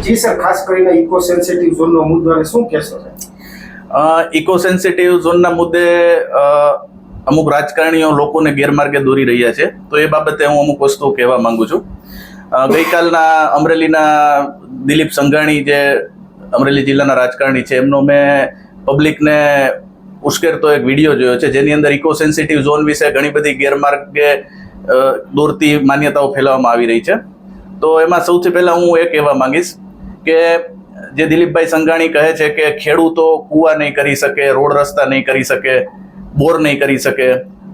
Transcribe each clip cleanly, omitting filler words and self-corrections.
જી sir, ખાસ કરીને eco sensitive ઝોનનો મુદ્દો અને શું કહેશો સર? ઇકો સેન્સિટિવ ઝોનના મુદ્દે અમુક રાજકારણીઓ લોકોને ગેરમાર્ગે દોરી રહ્યા છે, તો એ બાબતે હું અમુક વસ્તુઓ કહેવા માંગુ છું. ગઈકાલના અમરેલીના દિલીપ સંઘાણી, જે અમરેલી જિલ્લાના રાજકારણી છે, એમનો મેં પબ્લિકને ઉશ્કેરતો એક વિડીયો જોયો છે, જેની અંદર ઇકો સેન્સિટિવ ઝોન વિશે ઘણી બધી ગેરમાર્ગે દોરતી માન્યતાઓ ફેલાવવામાં આવી રહી છે. તો એમાં સૌથી પહેલા હું એ કહેવા માંગીશ કે જે દિલીપભાઈ સંઘાણી કહે છે કે ખેડૂતો કૂવા નહીં કરી શકે, રોડ રસ્તા નહીં કરી શકે, બોર નહીં કરી શકે,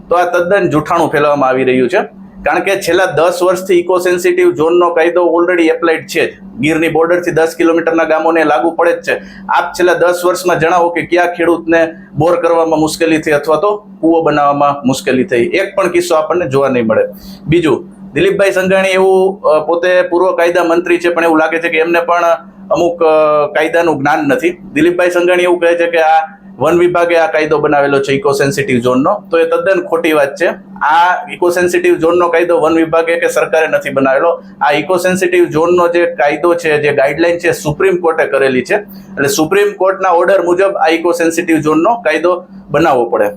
તો આ તદ્દન જૂઠાણું ફેલાવવામાં આવી રહ્યું છે. કારણ કે છેલ્લા 10 વર્ષથી ઇકો સેન્સિટિવ ઝોનનો કાયદો ઓલરેડી એપ્લાઇડ છે જ. ગીરની બોર્ડરથી 10 કિલોમીટરના ગામોને લાગુ પડે જ છે. આપ છેલ્લા 10 વર્ષમાં જણાવો કે કયા ખેડૂતને બોર કરવામાં મુશ્કેલી થઈ અથવા તો કૂવો બનાવવામાં મુશ્કેલી થઈ. એક પણ કિસ્સો આપણને જોવા નહીં મળે. બીજું, દિલીપભાઈ સંઘાણી એવું પોતે પૂર્વ કાયદા મંત્રી છે, પણ એવું લાગે છે કે એમને પણ અમુક કાયદાનું જ્ઞાન નથી. દિલીપભાઈ સંઘાણી એવું કહે છે કે આ વન વિભાગે આ કાયદો બનાવેલો છે ઇકો સેન્સિટિવ ઝોનનો, તો એ તદ્દન ખોટી વાત છે. આ ઇકો સેન્સિટિવ ઝોનનો કાયદો વન વિભાગે કે સરકારે નથી બનાવેલો. આ ઇકો સેન્સિટિવ ઝોનનો જે કાયદો છે, જે ગાઈડલાઈન છે, સુપ્રીમ કોર્ટે કરેલી છે. એટલે સુપ્રીમ કોર્ટના ઓર્ડર મુજબ આ ઇકો સેન્સિટિવ ઝોનનો કાયદો બનાવવો પડે.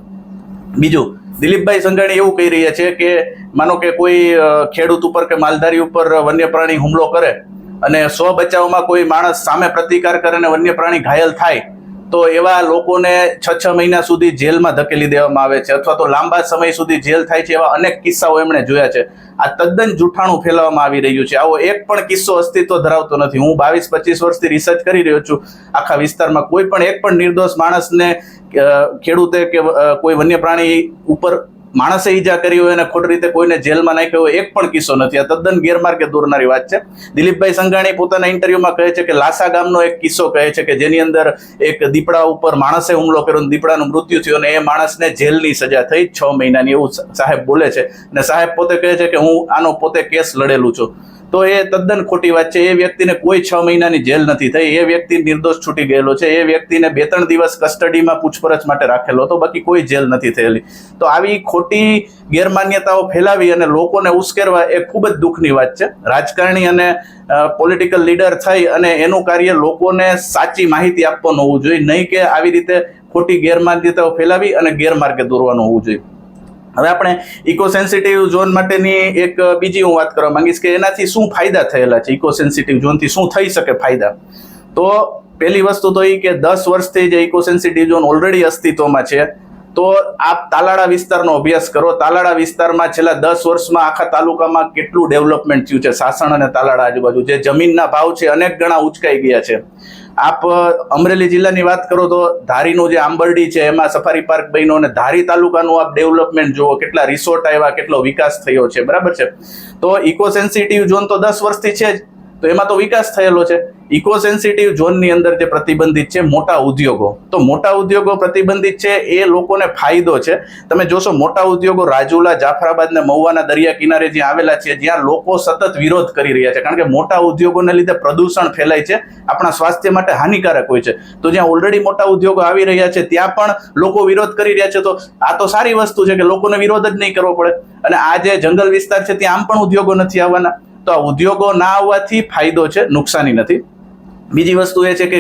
બીજું, દિલીપભાઈ સંઘાણી એવું કહી રહ્યા છે કે માનો કે કોઈ ખેડૂત ઉપર કે માલધારી ઉપર વન્ય પ્રાણી હુમલો કરે અને સ્વ બચાવમાં કોઈ માણસ સામે પ્રતિકાર કરે અને વન્ય પ્રાણી ઘાયલ થાય, તો એવા લોકોને 6 મહિના સુધી જેલમાં ધકેલી દેવામાં આવે છે, અથવા તો લાંબા સમય સુધી જેલ થાય છે. એવા અનેક કિસ્સાઓ એમણે જોયા છે. આ તદ્દન જૂઠાણું ફેલાવવામાં આવી રહ્યું છે. આવો એક પણ કિસ્સો અસ્તિત્વ ધરાવતો નથી. હું 22-25 વર્ષથી રિસર્ચ કરી રહ્યો છું આખા વિસ્તારમાં. કોઈ પણ એક પણ નિર્દોષ માણસને ખેડૂતે કે કોઈ વન્ય પ્રાણી ઉપર માણસે ઈજા કરી હોય અને ખોટી રીતે કોઈને જેલમાં નાખ્યો હોય, એક પણ કિસ્સો નથી. આ તદ્દન ગેરમાર્ગે દોરનારી વાત છે. દિલીપભાઈ સંઘાણી પોતાના ઇન્ટરવ્યુમાં કહે છે કે લાસા ગામનો એક કિસ્સો કહે છે કે જેની અંદર એક દીપડા ઉપર માણસે હુમલો કર્યો, દીપડાનું મૃત્યુ થયું અને એ માણસને જેલની સજા થઈ 6 મહિનાની, એવું સાહેબ બોલે છે. અને સાહેબ પોતે કહે છે કે હું આનો પોતે કેસ લડેલું છું. તો એ તદ્દન ખોટી વાત છે. એ વ્યક્તિને કોઈ 6 મહિનાની જેલ નથી થઈ. એ વ્યક્તિ નિર્દોષ છૂટી ગયેલો છે. એ વ્યક્તિને 2-3 દિવસ કસ્ટડીમાં પૂછપરછ માટે રાખેલો હતો, બાકી કોઈ જેલ નથી થયેલી. તો આવી ખોટી ગેરમાન્યતાઓ ફેલાવી અને લોકોને ઉશ્કેરવા એ ખૂબ જ દુઃખની વાત છે. રાજકારણી અને પોલિટિકલ લીડર થઈ અને એનું કાર્ય લોકોને સાચી માહિતી આપવાનું હોવું જોઈએ, નહીં કે આવી રીતે ખોટી ગેરમાન્યતાઓ ફેલાવી અને ગેરમાર્ગે દોરવાનું હોવું જોઈએ. હવે આપણે ઇકો સેન્સિટિવ ઝોન માટેની એક બીજી હું વાત કરવા માંગીશ કે એનાથી શું ફાયદા થયેલા છે, ઇકો સેન્સિટિવ ઝોનથી શું થઈ શકે ફાયદા. તો પહેલી વસ્તુ તો એ કે 10 વર્ષથી જે ઇકો સેન્સિટિવ ઝોન ઓલરેડી અસ્તિત્વમાં છે, તો આપ તાલાળા વિસ્તારનો અભ્યાસ કરો. તાલાળા વિસ્તારમાં છેલ્લા 10 વર્ષમાં આખા તાલુકામાં કેટલું ડેવલપમેન્ટ થયું છે. સાસણ અને તાલાળા આજુબાજુ જે જમીનના ભાવ છે અનેક ગણા ઉંચકાઈ ગયા છે. આપ અમરેલી જિલ્લાની વાત કરો તો ધારીનું જે આંબરડી છે એમાં સફારી પાર્ક બન્યો, અને ધારી તાલુકાનું આપ ડેવલપમેન્ટ જુઓ, કેટલા રિસોર્ટ આવ્યા, કેટલો વિકાસ થયો છે. બરાબર છે. તો ઇકો સેન્સિટિવ ઝોન તો 10 વર્ષથી છે જ, તો એમાં તો વિકાસ થયેલો છે. ઇકો સેન્સિટિવ ઝોનની અંદર જે પ્રતિબંધિત છે મોટા ઉદ્યોગો, તો મોટા ઉદ્યોગો પ્રતિબંધિત છે, એ લોકોને ફાયદો છે. તમે જોશો મોટા ઉદ્યોગો રાજુલા, જાફરાબાદ ને મહુવાના દરિયા કિનારે જ્યાં આવેલા છે, જ્યાં લોકો સતત વિરોધ કરી રહ્યા છે. કારણ કે મોટા ઉદ્યોગોને લીધે પ્રદૂષણ ફેલાય છે, આપણા સ્વાસ્થ્ય માટે હાનિકારક હોય છે. તો જ્યાં ઓલરેડી મોટા ઉદ્યોગો આવી રહ્યા છે ત્યાં પણ લોકો વિરોધ કરી રહ્યા છે. તો આ તો સારી વસ્તુ છે કે લોકોને વિરોધ જ નહીં કરવો પડે. અને આ જે જંગલ વિસ્તાર છે ત્યાં આમ પણ ઉદ્યોગો નથી આવવાના. તો આ ઉદ્યોગો ના આવવાથી ફાયદો છે, નુકસાની નથી. બીજી વસ્તુ એ છે કે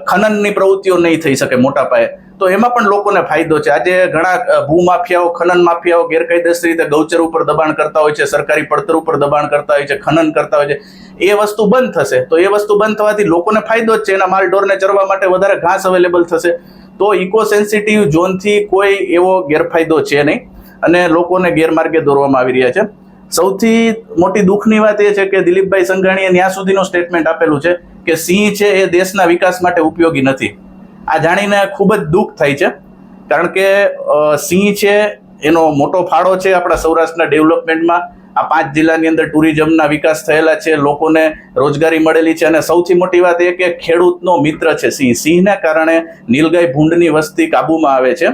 ખનનની પ્રવૃત્તિઓ નહીં થઈ શકે મોટા પાયે, તો એમાં પણ લોકોને ફાયદો છે. આજે ઘણા ભૂમાફિયાઓ, ખનન માફિયાઓ ગેરકાયદેસર રીતે ગૌચર ઉપર દબાણ કરતા હોય છે, સરકારી પડતર ઉપર દબાણ કરતા હોય છે, ખનન કરતા હોય છે. એ વસ્તુ બંધ થશે. તો એ વસ્તુ બંધ થવાથી લોકોને ફાયદો જ છે. એના માલ ઢોરને ચરવા માટે વધારે ઘાસ અવેલેબલ થશે. તો ઇકો સેન્સિટિવ ઝોનથી કોઈ એવો ગેરફાયદો છે નહીં અને લોકોને ગેરમાર્ગે દોરવામાં આવી રહ્યા છે. સૌથી મોટી દુઃખની વાત એ છે કે દિલીપભાઈ સંઘાણીએ ત્યાં સુધીનું સ્ટેટમેન્ટ આપેલું છે કે સિંહ છે એ દેશના વિકાસ માટે ઉપયોગી નથી. આ જાણીને ખૂબ જ દુઃખ થાય છે. કારણ કે સિંહ છે એનો મોટો ફાળો છે આપણા સૌરાષ્ટ્રના ડેવલપમેન્ટમાં. આ 5 જિલ્લાની અંદર ટુરિઝમના વિકાસ થયેલા છે, લોકોને રોજગારી મળેલી છે. અને સૌથી મોટી વાત એ કે ખેડૂતનો મિત્ર છે સિંહ. સિંહને કારણે નીલગાય ભૂંડની વસ્તી કાબૂમાં આવે છે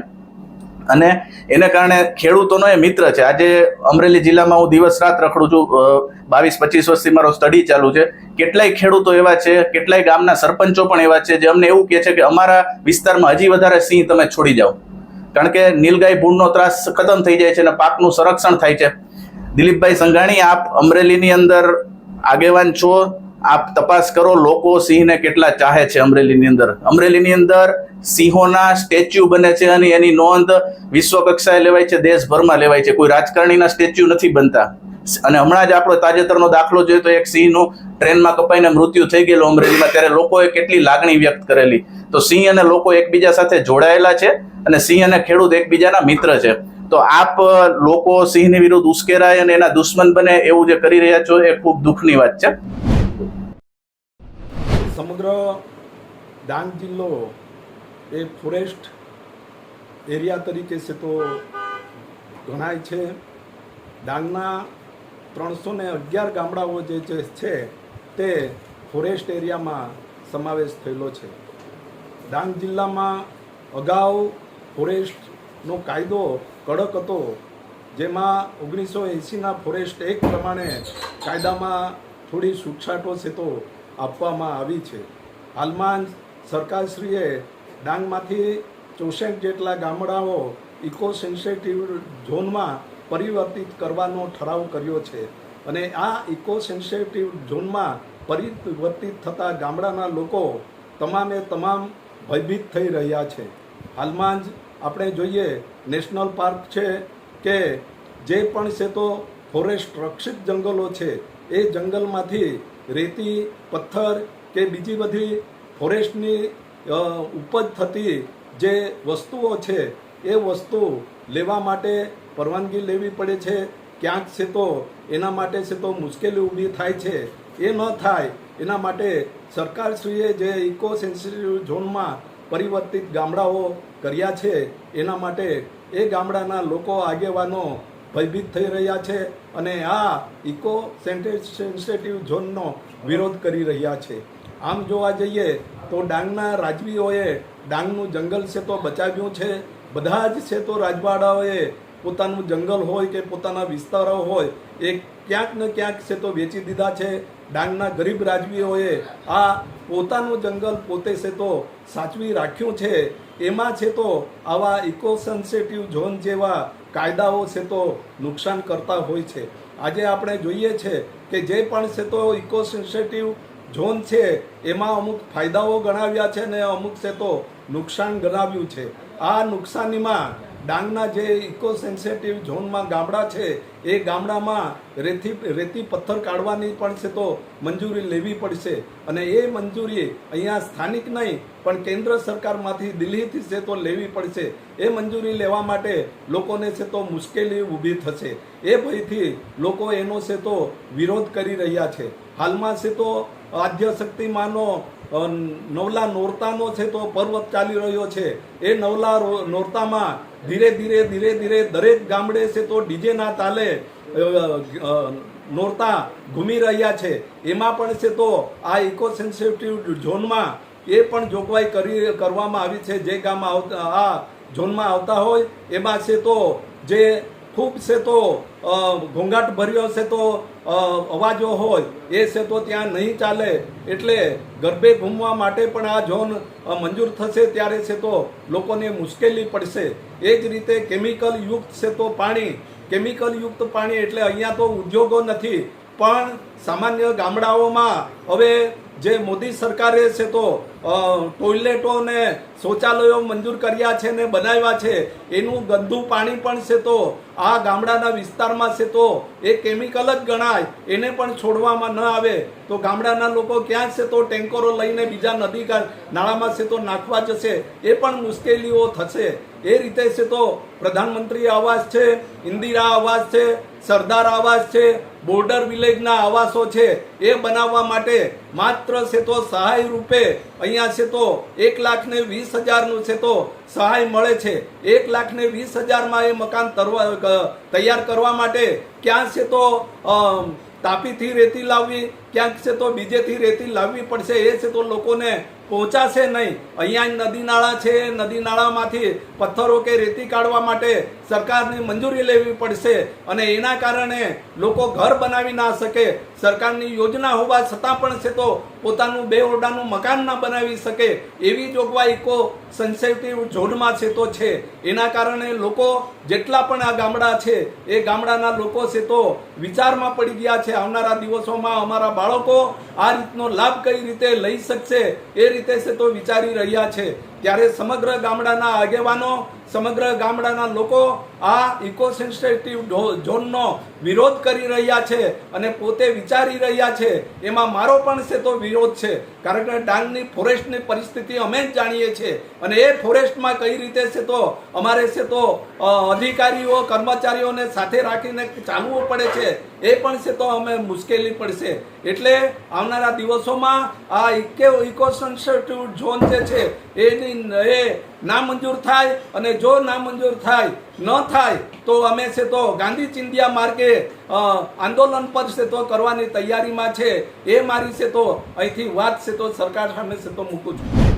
અને એને કારણે ખેડૂતોનો એ મિત્ર છે. આજે અમરેલી જિલ્લામાં હું દિવસ રાત રખડું છું, 22-25 વર્ષથી મારો સ્ટડી ચાલુ છે. કેટલાય ખેડૂતો એવા છે, કેટલાય ગામના સરપંચો પણ એવા છે જે અમને એવું કહે છે કે અમારા વિસ્તારમાં હજી વધારે સિંહ તમે છોડી જાઓ, કારણ કે નીલગાય ભૂંડનો ત્રાસ ખતમ થઈ જાય છે અને પાકનું સંરક્ષણ થાય છે. દિલીપભાઈ સંઘાણી, આપ અમરેલીની અંદર આગેવાન છો, આપ તપાસ કરો લોકો સિંહને કેટલા ચાહે છે અમરેલીની અંદર. અમરેલીની અંદર સિંહોના સ્ટેચ્યુ બને છે અને એની નોંધ વિશ્વ કક્ષાએ લેવાય છે, દેશભરમાં લેવાય છે. કોઈ રાજકારણીના સ્ટેચ્યુ નથી બનતા. અને હમણાં જ આપણો તાજેતરનો દાખલો જોઈએ તો એક સિંહનું ટ્રેનમાં કપાઈને મૃત્યુ થઈ ગયેલું અમરેલીમાં, ત્યારે લોકોએ કેટલી લાગણી વ્યક્ત કરેલી. તો સિંહ અને લોકો એકબીજા સાથે જોડાયેલા છે અને સિંહ અને ખેડૂત એકબીજાના મિત્ર છે. તો આપ લોકો સિંહની વિરુદ્ધ ઉશ્કેરાય અને એના દુશ્મન બને એવું જે કરી રહ્યા છો એ ખૂબ દુઃખની વાત છે. સમગ્ર ડાંગ જિલ્લો એ ફોરેસ્ટ એરિયા તરીકે છે તો ગણાય છે. ડાંગના 311 ગામડાઓ જે છે તે ફોરેસ્ટ એરિયામાં સમાવેશ થયેલો છે. ડાંગ જિલ્લામાં અગાઉ ફોરેસ્ટનો કાયદો કડક હતો, જેમાં 1980ના ફોરેસ્ટ એક્ટ પ્રમાણે કાયદામાં થોડી છૂટછાટો છે તો આપવામાં આવી છે. હાલમાં જ સરકારશ્રીએ ડાંગમાંથી 64 જેટલા ગામડાઓ ઇકો સેન્સિટિવ ઝોનમાં પરિવર્તિત કરવાનો ઠરાવ કર્યો છે અને આ ઇકો સેન્સિટિવ ઝોનમાં પરિવર્તિત થતા ગામડાના લોકો તમામે તમામ ભયભીત થઈ રહ્યા છે. હાલમાં જ આપણે જોઈએ નેશનલ પાર્ક છે કે જે પણ છે તો ફોરેસ્ટ રક્ષિત જંગલો છે, એ જંગલમાંથી રેતી, પથ્થર કે બીજી બધી ફોરેસ્ટની ઉપજ થતી જે વસ્તુઓ છે એ વસ્તુ લેવા માટે પરવાનગી લેવી પડે છે. ક્યાંક છે તો એના માટે છે તો મુશ્કેલી ઊભી થાય છે. એ ન થાય એના માટે સરકારશ્રીએ જે ઇકો સેન્સિટિવ ઝોનમાં પરિવર્તિત ગામડાઓ કર્યા છે એના માટે એ ગામડાના લોકો આગેવાનો ભયભીત થઈ રહ્યા છે અને આ ઇકો સેન્સિટિવ ઝોનનો વિરોધ કરી રહ્યા છે. આમ જોવા જઈએ તો ડાંગના રાજવીઓએ ડાંગનું જંગલ છે તો બચાવ્યું છે. બધા જ છે તો રાજવાડાઓએ પોતાનું જંગલ હોય કે પોતાના વિસ્તારો હોય એ ક્યાંક ને ક્યાંક છે તો વેચી દીધા છે. ડાંગના ગરીબ રાજવીઓએ આ પોતાનું જંગલ પોતે છે તો સાચવી રાખ્યું છે. એમાં છે તો આવા ઇકો સેન્સિટિવ ઝોન જેવા કાયદાઓ છે તો નુકસાન કરતા હોય છે. આજે આપણે જોઈએ છે કે જે પણ છે તો ઇકો સેન્સિટિવ ઝોન છે એમાં અમુક ફાયદાઓ ગણાવ્યા છે અને અમુક છે તો નુકસાન ગણાવ્યું છે. આ નુકસાનીમાં ડાંગના જે ઇકો સેન્સિટિવ ઝોનમાં ગામડા છે એ ગામડામાં રેતી પથ્થર કાઢવાની પણ છે તો મંજૂરી લેવી પડશે અને એ મંજૂરી અહીંયા સ્થાનિક નહીં પણ કેન્દ્ર સરકારમાંથી દિલ્હીથી છે તો લેવી પડશે. એ મંજૂરી લેવા માટે લોકોને છે તો મુશ્કેલી ઊભી થશે. એ ભયથી લોકો એનો છે તો વિરોધ કરી રહ્યા છે. હાલમાં છે તો આદ્યશક્તિમાંનો નવલા નોરતાનો છે તો પર્વ ચાલી રહ્યો છે. એ નવલા નોરતામાં ધીરે ધીરે દરેક ગામડે છે તો ડીજેના તાલે નોરતા ઘૂમી રહ્યા છે. એમાં પણ છે તો આ ઇકો સેન્સિટિવ ઝોનમાં એ પણ જોગવાઈ કરવામાં આવી છે. જે ગામ આ ઝોનમાં આવતા હોય એમાં છે તો જે ખૂબ છે તો ઘોંઘાટ ભર્યો છે તો અવાજો હોય એ છે તો ત્યાં નહીં ચાલે. એટલે ગરબે ઘૂમવા માટે પણ આ ઝોન મંજૂર થશે ત્યારે છે તો લોકોને મુશ્કેલી પડશે. એ જ રીતે કેમિકલ યુક્ત છે તો કેમિકલ યુક્ત પાણી એટલે અહીંયા તો ઉદ્યોગો નથી પણ સામાન્ય ગામડાઓમાં હવે જે મોદી સરકારે છે તો ટોયલેટો ને શૌચાલયો મંજૂર કર્યા છે ને બનાવ્યા છે, એનું ગંદુ પાણી પણ છે તો આ ગામડાના વિસ્તારમાં છે તો એ કેમિકલ જ ગણાય. એને પણ છોડવામાં ન આવે તો ગામડાના લોકો ક્યાં છે તો ટેન્કરો લઈને બીજા નદી નાળામાં છે તો નાખવા જશે, એ પણ મુશ્કેલીઓ થશે. એ રીતે છે તો પ્રધાનમંત્રી આવાસ છે, ઇન્દિરા આવાસ છે, સરદાર આવાસ છે, બોર્ડર વિલેજના આવાસો છે એ બનાવવા માટે માત્ર છે તો સહાય રૂપે અહીંયા છે તો 1,20,000નું છે તો સહાય મળે છે. 1,20,000માં એ મકાન તૈયાર કરવા માટે ક્યાં છે તો તાપીથી રેતી લાવવી, ક્યાંક છે તો બીજેથી રેતી લાવવી પડશે. એ છે તો લોકોને પહોંચાશે નહીં. અહીંયા નદી નાળા છે, નદી નાળામાંથી પથ્થરો કે રેતી કાઢવા માટે સરકારની મંજૂરી લેવી પડશે અને એના કારણે લોકો ઘર બનાવી ના શકે. સરકારની યોજના હોવા છતાં પણ છે તો પોતાનું 2 ઓરડાનું મકાન ના બનાવી શકે એવી જોગવાઈ ઇકો સેન્સિટિવ ઝોનમાં છે તો છે. એના કારણે લોકો જેટલા પણ આ ગામડા છે એ ગામડાના લોકો છે તો વિચારમાં પડી ગયા છે. આવનારા દિવસોમાં અમારા બાળકો આ રીતનો લાભ કઈ રીતે લઈ શકશે એ રીતે છે તો વિચારી રહ્યા છે. ત્યારે સમગ્ર ગામડાના આગેવાનો, સમગ્ર ગામડાના લોકો આ ઇકો સેન્સિટિવ ઝોનનો વિરોધ કરી રહ્યા છે અને પોતે વિચારી રહ્યા છે. એમાં મારો પણ છે તો વિરોધ છે, કારણ કે ડાંગની ફોરેસ્ટની પરિસ્થિતિ અમે જ જાણીએ છીએ અને એ ફોરેસ્ટમાં કઈ રીતે છે તો અમારે છે તો અધિકારીઓ, કર્મચારીઓને સાથે રાખીને ચાલવું પડે છે. એ પણ છે તો અમે મુશ્કેલી પડશે. એટલે આવનારા દિવસોમાં આ ઇકો સેન્સિટિવ ઝોન જે છે એ નામંજૂર થાય, અને જો નામંજૂર થાય ન થાય તો અમે છે તો ગાંધી ચિંધ્યા માર્ગે આંદોલન પર છે તો કરવાની તૈયારીમાં છે. એ મારી છે તો અહીંથી વાત છે તો સરકાર સામે છે તો મૂકું છું.